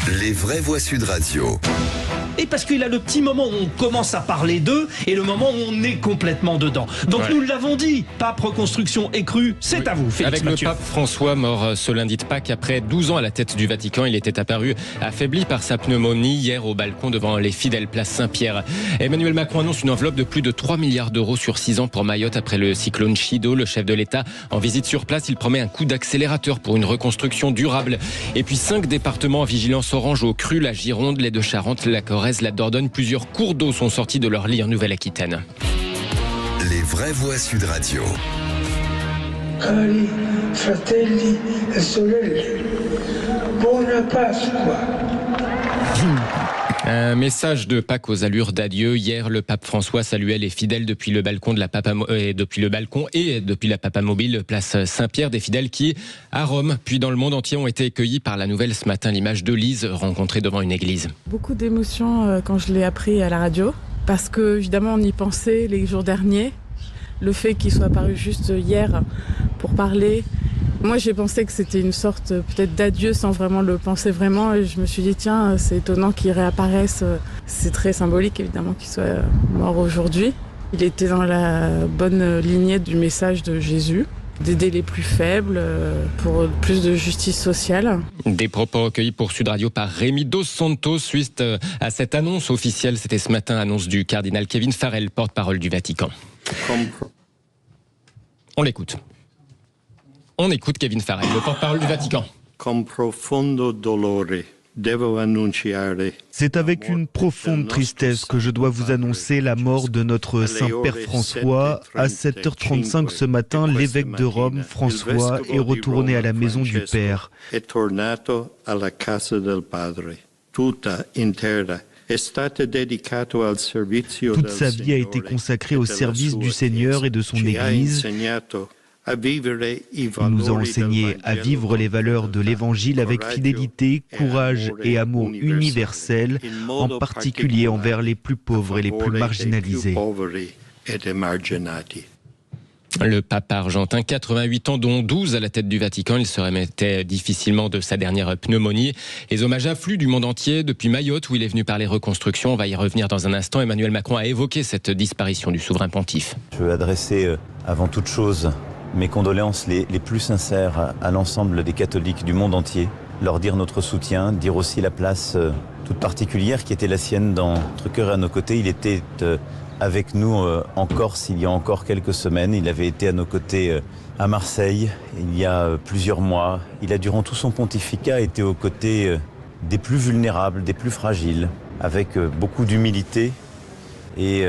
Les vraies voix Sud Radio. Et parce qu'il a le petit moment où on commence à parler d'eux et le moment où on est complètement dedans. Donc nous l'avons dit, pape, reconstruction et crue, c'est à vous, Félix Avec Mathieu. le pape François, mort ce lundi de Pâques, après 12 ans à la tête du Vatican, il était apparu affaibli par sa pneumonie hier au balcon devant les fidèles place Saint-Pierre. Emmanuel Macron annonce une enveloppe de plus de 3 milliards d'euros sur 6 ans pour Mayotte après le cyclone Chido. Le chef de l'État, en visite sur place, il promet un coup d'accélérateur pour une reconstruction durable. Et puis 5 départements en vigilance orange aux crues, la Gironde, les Deux-Charentes, la Corrèze, la Dordogne. Plusieurs cours d'eau sont sortis de leur lit en Nouvelle-Aquitaine. Les vraies voix Sud Radio. Cari fratelli e sorelle, buona Pasqua. Un message de Pâques aux allures d'adieu. Hier, le pape François saluait les fidèles depuis le balcon depuis la Papamobile, place Saint-Pierre, des fidèles qui, à Rome, puis dans le monde entier, ont été accueillis par la nouvelle ce matin, l'image de Lise rencontrée devant une église. Beaucoup d'émotions quand je l'ai appris à la radio, parce que évidemment on y pensait les jours derniers. Le fait qu'il soit apparu juste hier pour parler, moi j'ai pensé que c'était une sorte peut-être d'adieu sans vraiment le penser vraiment, et je me suis dit tiens, c'est étonnant qu'il réapparaisse. C'est très symbolique évidemment qu'il soit mort aujourd'hui. Il était dans la bonne lignée du message de Jésus, d'aider les plus faibles pour plus de justice sociale. Des propos recueillis pour Sud Radio par Rémi Dos Santos suite à cette annonce officielle. C'était ce matin, annonce du cardinal Kevin Farrell, porte-parole du Vatican. On l'écoute. On écoute Kevin Farrell, le porte-parole du Vatican. C'est avec une profonde tristesse que je dois vous annoncer la mort de notre Saint-Père François. À 7h35 ce matin, l'évêque de Rome, François, est retourné à la maison du Père. Toute sa vie a été consacrée au service du Seigneur et de son Église. Il nous a enseigné à vivre les valeurs de l'Évangile avec fidélité, courage et amour universel, en particulier envers les plus pauvres et les plus marginalisés. Le pape argentin, 88 ans, dont 12 à la tête du Vatican. Il se remettait difficilement de sa dernière pneumonie. Les hommages affluent du monde entier depuis Mayotte, où il est venu parler reconstruction. On va y revenir dans un instant. Emmanuel Macron a évoqué cette disparition du souverain pontife. Je veux adresser avant toute chose mes condoléances les plus sincères à l'ensemble des catholiques du monde entier. Leur dire notre soutien, dire aussi la place toute particulière qui était la sienne dans notre cœur et à nos côtés. Il était avec nous en Corse il y a encore quelques semaines. Il avait été à nos côtés à Marseille il y a plusieurs mois. Il a durant tout son pontificat été aux côtés des plus vulnérables, des plus fragiles, avec beaucoup d'humilité et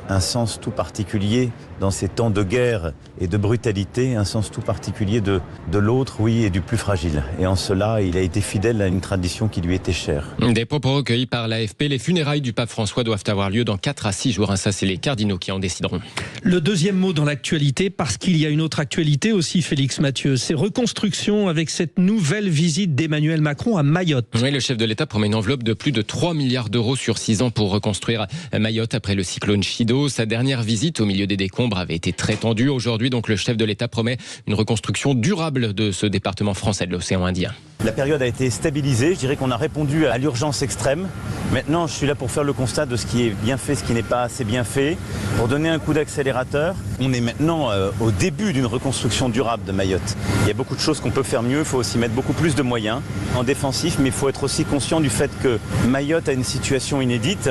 un sens tout particulier dans ces temps de guerre et de brutalité, un sens tout particulier de l'autre, oui, et du plus fragile. Et en cela, il a été fidèle à une tradition qui lui était chère. Des propos recueillis par l'AFP. Les funérailles du pape François doivent avoir lieu dans 4 à 6 jours. Ça, c'est les cardinaux qui en décideront. Le deuxième mot dans l'actualité, parce qu'il y a une autre actualité aussi, Félix Mathieu, c'est reconstruction avec cette nouvelle visite d'Emmanuel Macron à Mayotte. Oui, le chef de l'État promet une enveloppe de plus de 3 milliards d'euros sur 6 ans pour reconstruire Mayotte après le cyclone Chido. Sa dernière visite au milieu des décombres avait été très tendue. Aujourd'hui, donc, le chef de l'État promet une reconstruction durable de ce département français de l'océan Indien. La période a été stabilisée. Je dirais qu'on a répondu à l'urgence extrême. Maintenant, je suis là pour faire le constat de ce qui est bien fait, ce qui n'est pas assez bien fait, pour donner un coup d'accélérateur. On est maintenant au début d'une reconstruction durable de Mayotte. Il y a beaucoup de choses qu'on peut faire mieux. Il faut aussi mettre beaucoup plus de moyens en défensif, mais il faut être aussi conscient du fait que Mayotte a une situation inédite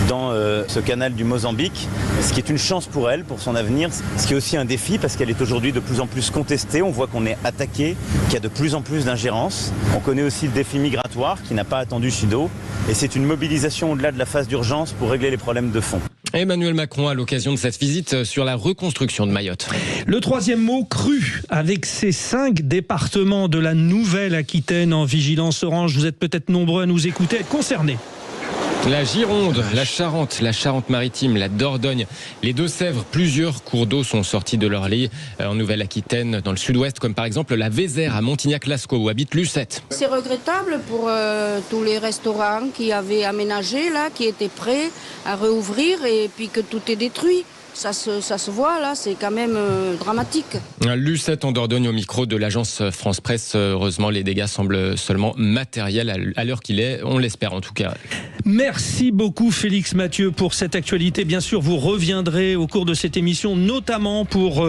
dans ce canal du Mozambique, ce qui est une chance pour elle, pour son avenir, ce qui est aussi un défi parce qu'elle est aujourd'hui de plus en plus contestée. On voit qu'on est attaqué, qu'il y a de plus en plus d'ingérence. On connaît aussi le défi migratoire qui n'a pas attendu Chido, et c'est une mobilisation au-delà de la phase d'urgence pour régler les problèmes de fond. Emmanuel Macron à l'occasion de cette visite sur la reconstruction de Mayotte. Le troisième mot, crue, avec ces 5 départements de la Nouvelle-Aquitaine en vigilance orange. Vous êtes peut-être nombreux à nous écouter, à être concernés. La Gironde, la Charente-Maritime, la Dordogne, les Deux-Sèvres, plusieurs cours d'eau sont sortis de leur lit en Nouvelle-Aquitaine, dans le sud-ouest, comme par exemple la Vézère à Montignac-Lascaux, où habite Lucette. C'est regrettable pour tous les restaurants qui avaient aménagé, là, qui étaient prêts à réouvrir et puis que tout est détruit. Ça se voit là, c'est quand même dramatique. Lucette en Dordogne au micro de l'agence France Presse. Heureusement, les dégâts semblent seulement matériels à l'heure qu'il est. On l'espère en tout cas. Merci beaucoup Félix Mathieu pour cette actualité. Bien sûr, vous reviendrez au cours de cette émission, notamment pour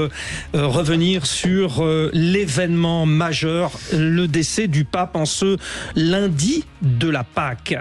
revenir sur l'événement majeur, le décès du pape en ce lundi de la Pâque.